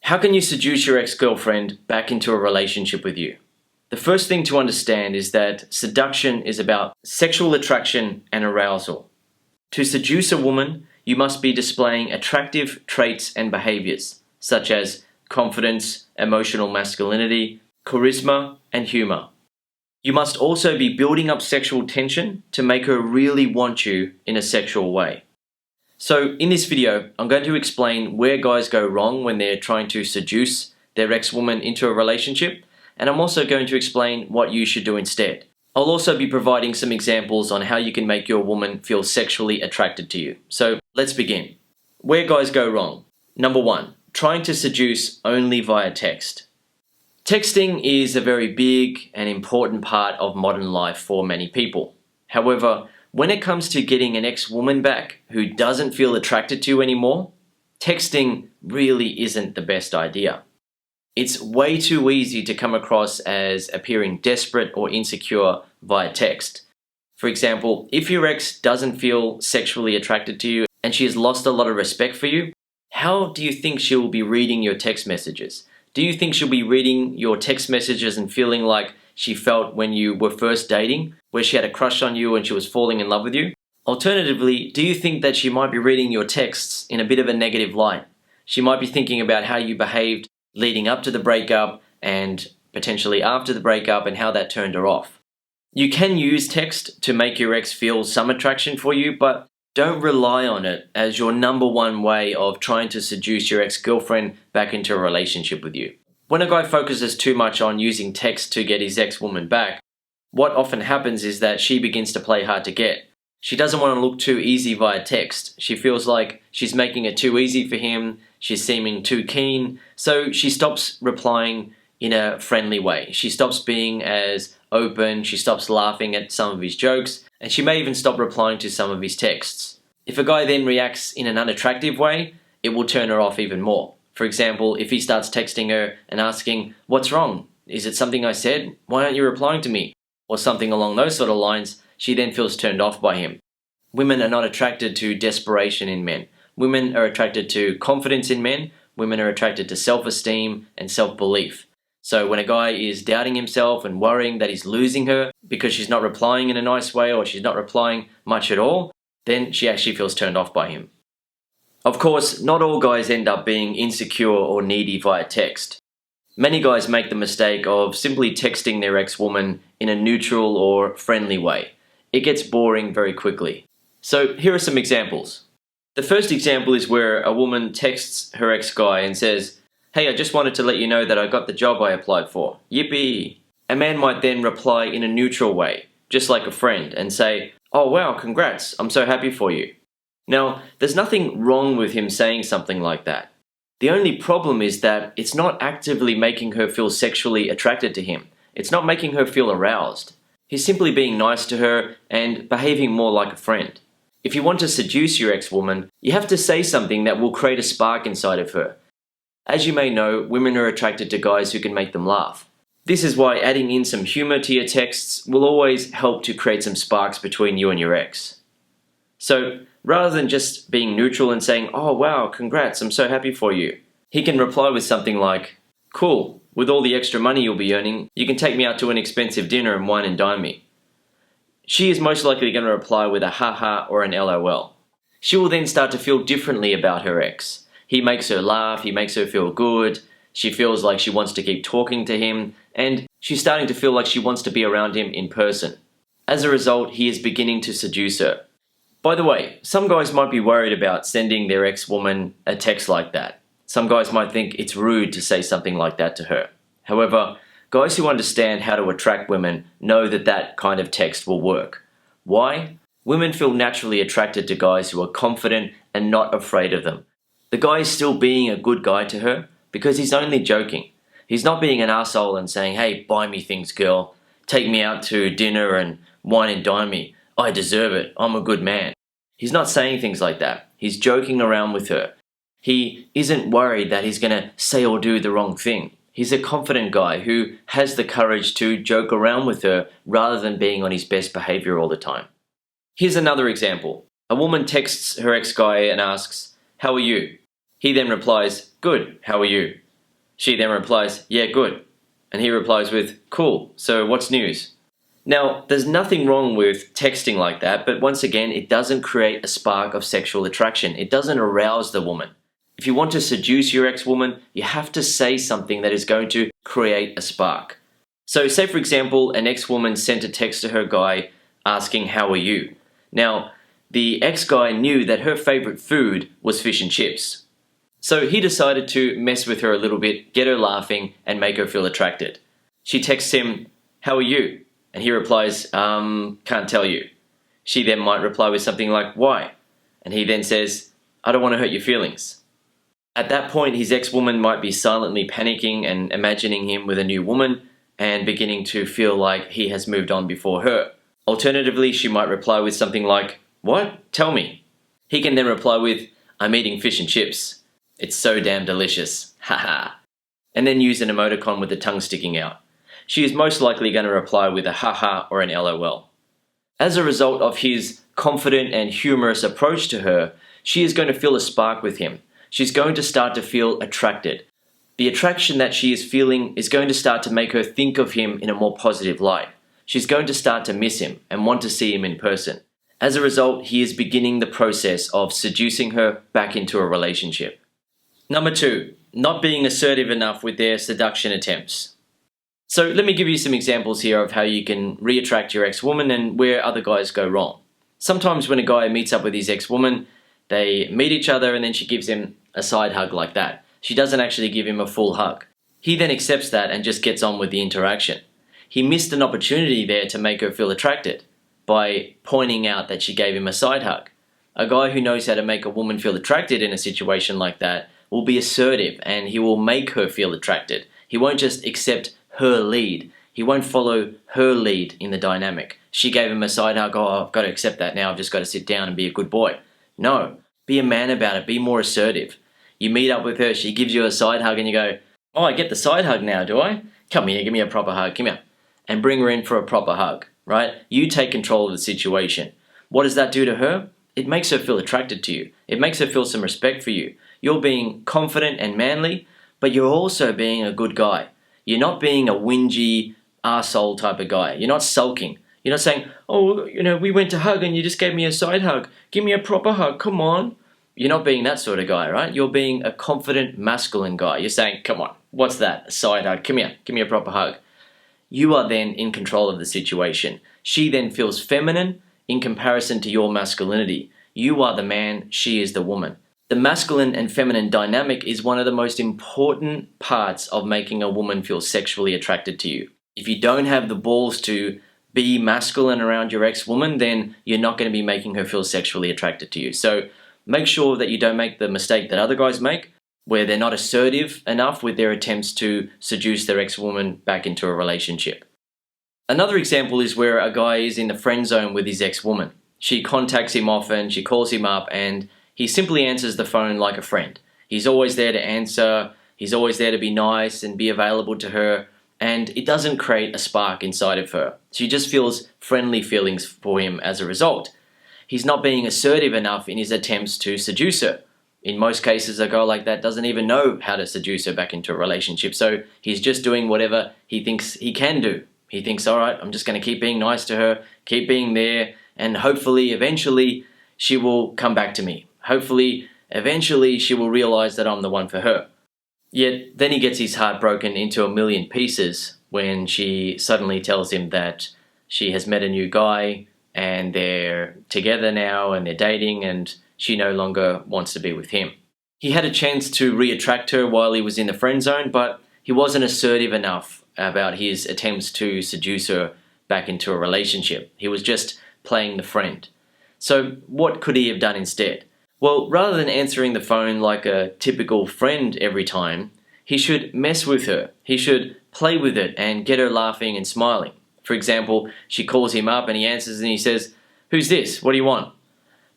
How can you seduce your ex-girlfriend back into a relationship with you? The first thing to understand is that seduction is about sexual attraction and arousal. To seduce a woman, you must be displaying attractive traits and behaviors, such as confidence, emotional masculinity, charisma, and humor. You must also be building up sexual tension to make her really want you in a sexual way. So in this video, I'm going to explain where guys go wrong when they're trying to seduce their ex-woman into a relationship, and I'm also going to explain what you should do instead. I'll also be providing some examples on how you can make your woman feel sexually attracted to you. So let's begin. Where guys go wrong. Number 1, trying to seduce only via text. Texting is a very big and important part of modern life for many people. However, when it comes to getting an ex-woman back who doesn't feel attracted to you anymore, texting really isn't the best idea. It's way too easy to come across as appearing desperate or insecure via text. For example, if your ex doesn't feel sexually attracted to you and she has lost a lot of respect for you, how do you think she will be reading your text messages? Do you think she'll be reading your text messages and feeling like she felt when you were first dating, where she had a crush on you and she was falling in love with you? Alternatively, do you think that she might be reading your texts in a bit of a negative light? She might be thinking about how you behaved leading up to the breakup and potentially after the breakup and how that turned her off. You can use text to make your ex feel some attraction for you, but don't rely on it as your number one way of trying to seduce your ex-girlfriend back into a relationship with you. When a guy focuses too much on using text to get his ex-woman back, what often happens is that she begins to play hard to get. She doesn't want to look too easy via text. She feels like she's making it too easy for him, she's seeming too keen, so she stops replying in a friendly way. She stops being as open, she stops laughing at some of his jokes, and she may even stop replying to some of his texts. If a guy then reacts in an unattractive way, it will turn her off even more. For example, if he starts texting her and asking, "What's wrong? Is it something I said? Why aren't you replying to me?" or something along those sort of lines, she then feels turned off by him. Women are not attracted to desperation in men. Women are attracted to confidence in men. Women are attracted to self-esteem and self-belief. So when a guy is doubting himself and worrying that he's losing her because she's not replying in a nice way or she's not replying much at all, then she actually feels turned off by him. Of course, not all guys end up being insecure or needy via text. Many guys make the mistake of simply texting their ex-woman in a neutral or friendly way. It gets boring very quickly. So here are some examples. The first example is where a woman texts her ex-guy and says, "Hey, I just wanted to let you know that I got the job I applied for. Yippee!" A man might then reply in a neutral way, just like a friend, and say, "Oh wow, congrats, I'm so happy for you." Now, there's nothing wrong with him saying something like that. The only problem is that it's not actively making her feel sexually attracted to him. It's not making her feel aroused. He's simply being nice to her and behaving more like a friend. If you want to seduce your ex-woman, you have to say something that will create a spark inside of her. As you may know, women are attracted to guys who can make them laugh. This is why adding in some humor to your texts will always help to create some sparks between you and your ex. So, rather than just being neutral and saying, "Oh wow, congrats, I'm so happy for you," he can reply with something like, "Cool, with all the extra money you'll be earning, you can take me out to an expensive dinner and wine and dine me." She is most likely going to reply with a haha or an LOL. She will then start to feel differently about her ex. He makes her laugh, he makes her feel good, she feels like she wants to keep talking to him, and she's starting to feel like she wants to be around him in person. As a result, he is beginning to seduce her. By the way, some guys might be worried about sending their ex-woman a text like that. Some guys might think it's rude to say something like that to her. However, guys who understand how to attract women know that that kind of text will work. Why? Women feel naturally attracted to guys who are confident and not afraid of them. The guy is still being a good guy to her because he's only joking. He's not being an asshole and saying, "Hey, buy me things, girl. Take me out to dinner and wine and dine me. I deserve it. I'm a good man." He's not saying things like that. He's joking around with her. He isn't worried that he's going to say or do the wrong thing. He's a confident guy who has the courage to joke around with her rather than being on his best behavior all the time. Here's another example. A woman texts her ex-guy and asks, "How are you?" He then replies, "Good, how are you?" She then replies, "Yeah, good." And he replies with, "Cool, so what's news?" Now, there's nothing wrong with texting like that, but once again, it doesn't create a spark of sexual attraction. It doesn't arouse the woman. If you want to seduce your ex-woman, you have to say something that is going to create a spark. So say for example, an ex-woman sent a text to her guy asking, "How are you?" Now, the ex-guy knew that her favorite food was fish and chips. So he decided to mess with her a little bit, get her laughing, and make her feel attracted. She texts him, "How are you?" And he replies, "Can't tell you." She then might reply with something like, "Why?" And he then says, "I don't want to hurt your feelings." At that point, his ex-woman might be silently panicking and imagining him with a new woman and beginning to feel like he has moved on before her. Alternatively, she might reply with something like, "What? Tell me." He can then reply with, "I'm eating fish and chips. It's so damn delicious. Haha." And then use an emoticon with the tongue sticking out. She is most likely going to reply with a haha or an LOL. As a result of his confident and humorous approach to her, she is going to feel a spark with him. She's going to start to feel attracted. The attraction that she is feeling is going to start to make her think of him in a more positive light. She's going to start to miss him and want to see him in person. As a result, he is beginning the process of seducing her back into a relationship. Number 2, not being assertive enough with their seduction attempts. So let me give you some examples here of how you can re-attract your ex-woman and where other guys go wrong. Sometimes when a guy meets up with his ex-woman, they meet each other and then she gives him a side hug like that. She doesn't actually give him a full hug. He then accepts that and just gets on with the interaction. He missed an opportunity there to make her feel attracted by pointing out that she gave him a side hug. A guy who knows how to make a woman feel attracted in a situation like that will be assertive and he will make her feel attracted. He won't just accept her lead. He won't follow her lead in the dynamic. She gave him a side hug, "Oh, I've got to accept that now, I've just got to sit down and be a good boy." No, be a man about it, be more assertive. You meet up with her, she gives you a side hug and you go, "Oh, I get the side hug now, do I? Come here, give me a proper hug, come here." And bring her in for a proper hug, right? You take control of the situation. What does that do to her? It makes her feel attracted to you. It makes her feel some respect for you. You're being confident and manly, but you're also being a good guy. You're not being a whingy arsehole type of guy. You're not sulking. You're not saying, "Oh, we went to hug and you just gave me a side hug. Give me a proper hug, come on." You're not being that sort of guy, right? You're being a confident, masculine guy. You're saying, "Come on, what's that? A side hug? Come here, give me a proper hug." You are then in control of the situation. She then feels feminine in comparison to your masculinity. You are the man, she is the woman. The masculine and feminine dynamic is one of the most important parts of making a woman feel sexually attracted to you. If you don't have the balls to be masculine around your ex-woman, then you're not going to be making her feel sexually attracted to you. So make sure that you don't make the mistake that other guys make, where they're not assertive enough with their attempts to seduce their ex-woman back into a relationship. Another example is where a guy is in the friend zone with his ex-woman. She contacts him often, she calls him up, and he simply answers the phone like a friend. He's always there to answer, he's always there to be nice and be available to her, and it doesn't create a spark inside of her. She just feels friendly feelings for him as a result. He's not being assertive enough in his attempts to seduce her. In most cases, a guy like that doesn't even know how to seduce her back into a relationship, so he's just doing whatever he thinks he can do. He thinks, all right, I'm just going to keep being nice to her, keep being there, and hopefully, eventually, she will come back to me. Hopefully, eventually, she will realize that I'm the one for her. Yet, then he gets his heart broken into a million pieces when she suddenly tells him that she has met a new guy and they're together now and they're dating and she no longer wants to be with him. He had a chance to re-attract her while he was in the friend zone, but he wasn't assertive enough about his attempts to seduce her back into a relationship. He was just playing the friend. So what could he have done instead? Well, rather than answering the phone like a typical friend every time, he should mess with her. He should play with it and get her laughing and smiling. For example, she calls him up and he answers and he says, "Who's this? What do you want?"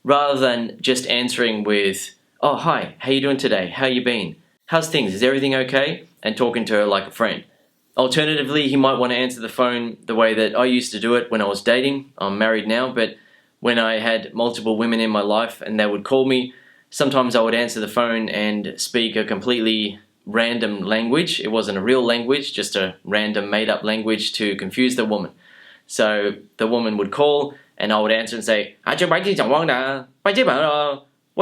Rather than just answering with, "Oh, hi, how you doing today? How you been? How's things? Is everything okay?" and talking to her like a friend. Alternatively, he might want to answer the phone the way that I used to do it when I was dating. I'm married now, but when I had multiple women in my life and they would call me, sometimes I would answer the phone and speak a completely random language. It wasn't a real language, just a random made-up language to confuse the woman. So the woman would call, and I would answer and say, "Why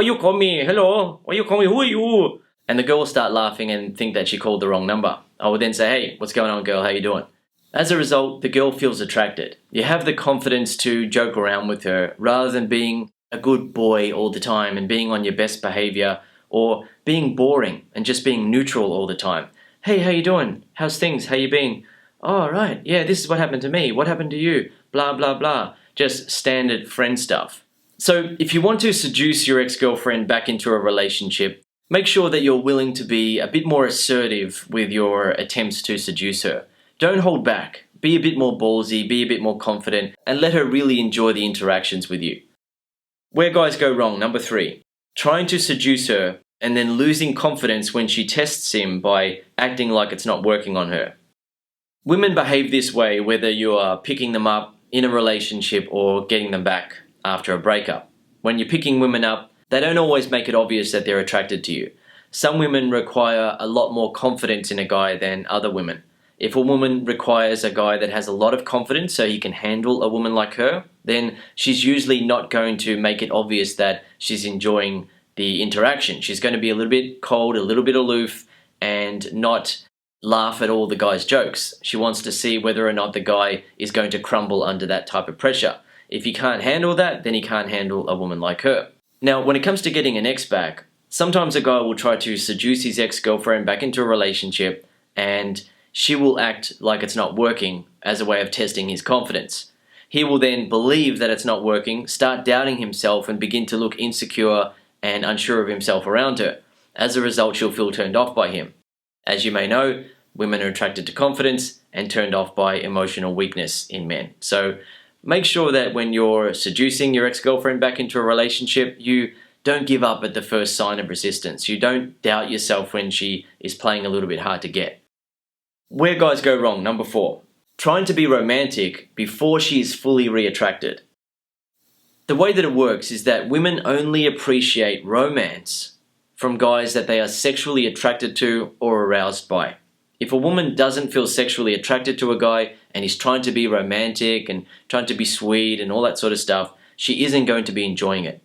you call me? Hello? Why you call me? Who are you?" And the girl will start laughing and think that she called the wrong number. I would then say, "Hey, what's going on, girl? How you doing?" As a result, the girl feels attracted. You have the confidence to joke around with her rather than being a good boy all the time and being on your best behavior, or being boring and just being neutral all the time. "Hey, how you doing? How's things? How you been?" "Oh, right. Yeah, this is what happened to me. What happened to you?" Blah, blah, blah. Just standard friend stuff. So if you want to seduce your ex-girlfriend back into a relationship, make sure that you're willing to be a bit more assertive with your attempts to seduce her. Don't hold back. Be a bit more ballsy, be a bit more confident, and let her really enjoy the interactions with you. Where guys go wrong, number 3. Trying to seduce her and then losing confidence when she tests him by acting like it's not working on her. Women behave this way whether you are picking them up in a relationship or getting them back after a breakup. When you're picking women up, they don't always make it obvious that they're attracted to you. Some women require a lot more confidence in a guy than other women. If a woman requires a guy that has a lot of confidence so he can handle a woman like her, then she's usually not going to make it obvious that she's enjoying the interaction. She's going to be a little bit cold, a little bit aloof, and not laugh at all the guy's jokes. She wants to see whether or not the guy is going to crumble under that type of pressure. If he can't handle that, then he can't handle a woman like her. Now, when it comes to getting an ex back, sometimes a guy will try to seduce his ex-girlfriend back into a relationship, and she will act like it's not working as a way of testing his confidence. He will then believe that it's not working, start doubting himself, and begin to look insecure and unsure of himself around her. As a result, she'll feel turned off by him. As you may know, women are attracted to confidence and turned off by emotional weakness in men. So make sure that when you're seducing your ex-girlfriend back into a relationship, you don't give up at the first sign of resistance. You don't doubt yourself when she is playing a little bit hard to get. Where guys go wrong, number 4. Trying to be romantic before she is fully re-attracted. The way that it works is that women only appreciate romance from guys that they are sexually attracted to or aroused by. If a woman doesn't feel sexually attracted to a guy and is trying to be romantic and trying to be sweet and all that sort of stuff, she isn't going to be enjoying it.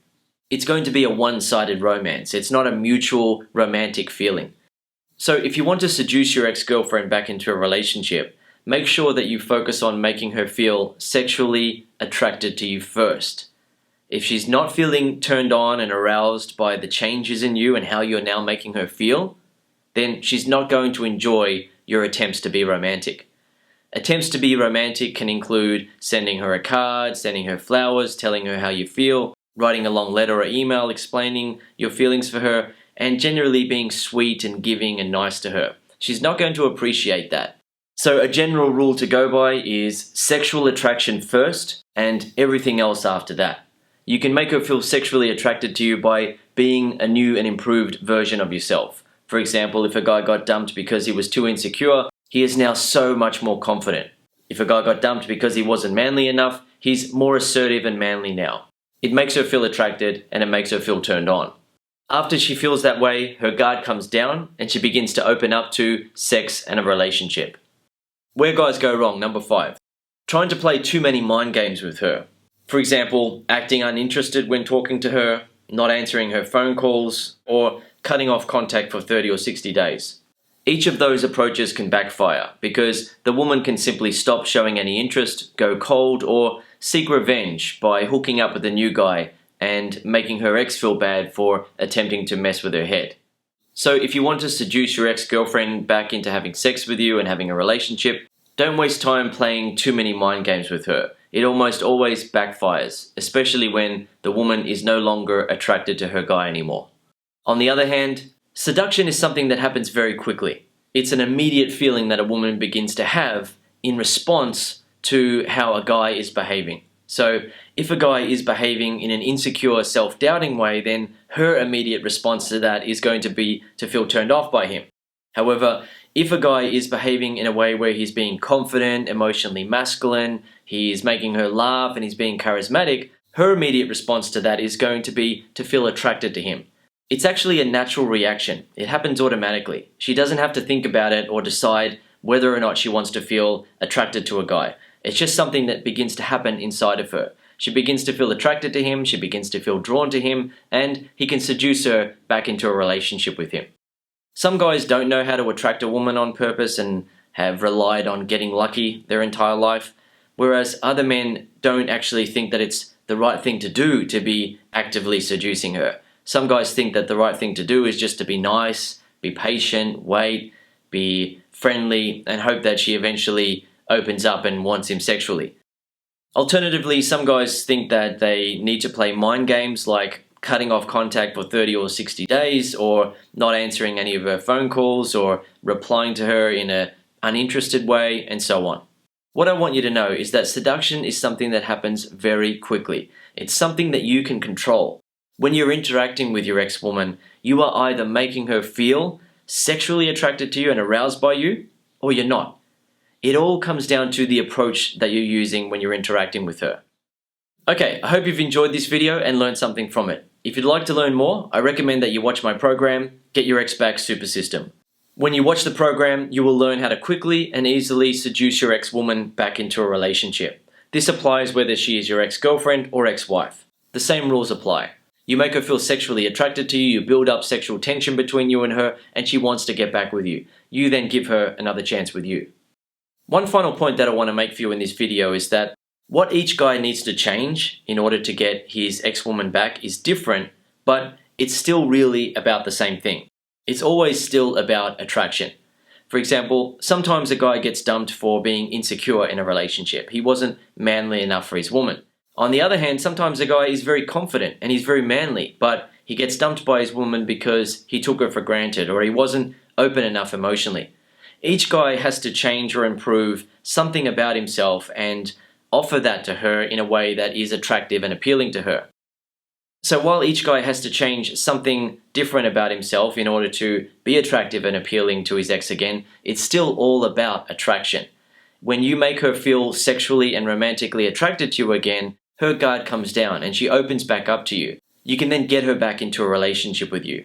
It's going to be a one-sided romance. It's not a mutual romantic feeling. So if you want to seduce your ex-girlfriend back into a relationship, make sure that you focus on making her feel sexually attracted to you first. If she's not feeling turned on and aroused by the changes in you and how you're now making her feel, then she's not going to enjoy your attempts to be romantic. Attempts to be romantic can include sending her a card, sending her flowers, telling her how you feel, writing a long letter or email explaining your feelings for her, and generally being sweet and giving and nice to her. She's not going to appreciate that. So a general rule to go by is sexual attraction first and everything else after that. You can make her feel sexually attracted to you by being a new and improved version of yourself. For example, if a guy got dumped because he was too insecure, he is now so much more confident. If a guy got dumped because he wasn't manly enough, he's more assertive and manly now. It makes her feel attracted and it makes her feel turned on. After she feels that way, her guard comes down and she begins to open up to sex and a relationship. Where guys go wrong, number 5. Trying to play too many mind games with her. For example, acting uninterested when talking to her, not answering her phone calls, or cutting off contact for 30 or 60 days. Each of those approaches can backfire because the woman can simply stop showing any interest, go cold, or seek revenge by hooking up with a new guy and making her ex feel bad for attempting to mess with her head. So if you want to seduce your ex-girlfriend back into having sex with you and having a relationship, don't waste time playing too many mind games with her. It almost always backfires, especially when the woman is no longer attracted to her guy anymore. On the other hand, seduction is something that happens very quickly. It's an immediate feeling that a woman begins to have in response to how a guy is behaving. So if a guy is behaving in an insecure, self-doubting way, then her immediate response to that is going to be to feel turned off by him. However, if a guy is behaving in a way where he's being confident, emotionally masculine, he's making her laugh and he's being charismatic, her immediate response to that is going to be to feel attracted to him. It's actually a natural reaction. It happens automatically. She doesn't have to think about it or decide whether or not she wants to feel attracted to a guy. It's just something that begins to happen inside of her. She begins to feel attracted to him, she begins to feel drawn to him, and he can seduce her back into a relationship with him. Some guys don't know how to attract a woman on purpose and have relied on getting lucky their entire life, whereas other men don't actually think that it's the right thing to do to be actively seducing her. Some guys think that the right thing to do is just to be nice, be patient, wait, be friendly, and hope that she eventually opens up and wants him sexually. Alternatively, some guys think that they need to play mind games like cutting off contact for 30 or 60 days, or not answering any of her phone calls, or replying to her in an uninterested way, and so on. What I want you to know is that seduction is something that happens very quickly. It's something that you can control. When you're interacting with your ex-woman, you are either making her feel sexually attracted to you and aroused by you, or you're not. It all comes down to the approach that you're using when you're interacting with her. Okay, I hope you've enjoyed this video and learned something from it. If you'd like to learn more, I recommend that you watch my program, Get Your Ex Back Super System. When you watch the program, you will learn how to quickly and easily seduce your ex-woman back into a relationship. This applies whether she is your ex-girlfriend or ex-wife. The same rules apply. You make her feel sexually attracted to you, you build up sexual tension between you and her, and she wants to get back with you. You then give her another chance with you. One final point that I want to make for you in this video is that what each guy needs to change in order to get his ex-woman back is different, but it's still really about the same thing. It's always still about attraction. For example, sometimes a guy gets dumped for being insecure in a relationship. He wasn't manly enough for his woman. On the other hand, sometimes a guy is very confident and he's very manly, but he gets dumped by his woman because he took her for granted or he wasn't open enough emotionally. Each guy has to change or improve something about himself and offer that to her in a way that is attractive and appealing to her. So while each guy has to change something different about himself in order to be attractive and appealing to his ex again, it's still all about attraction. When you make her feel sexually and romantically attracted to you again, her guard comes down and she opens back up to you. You can then get her back into a relationship with you.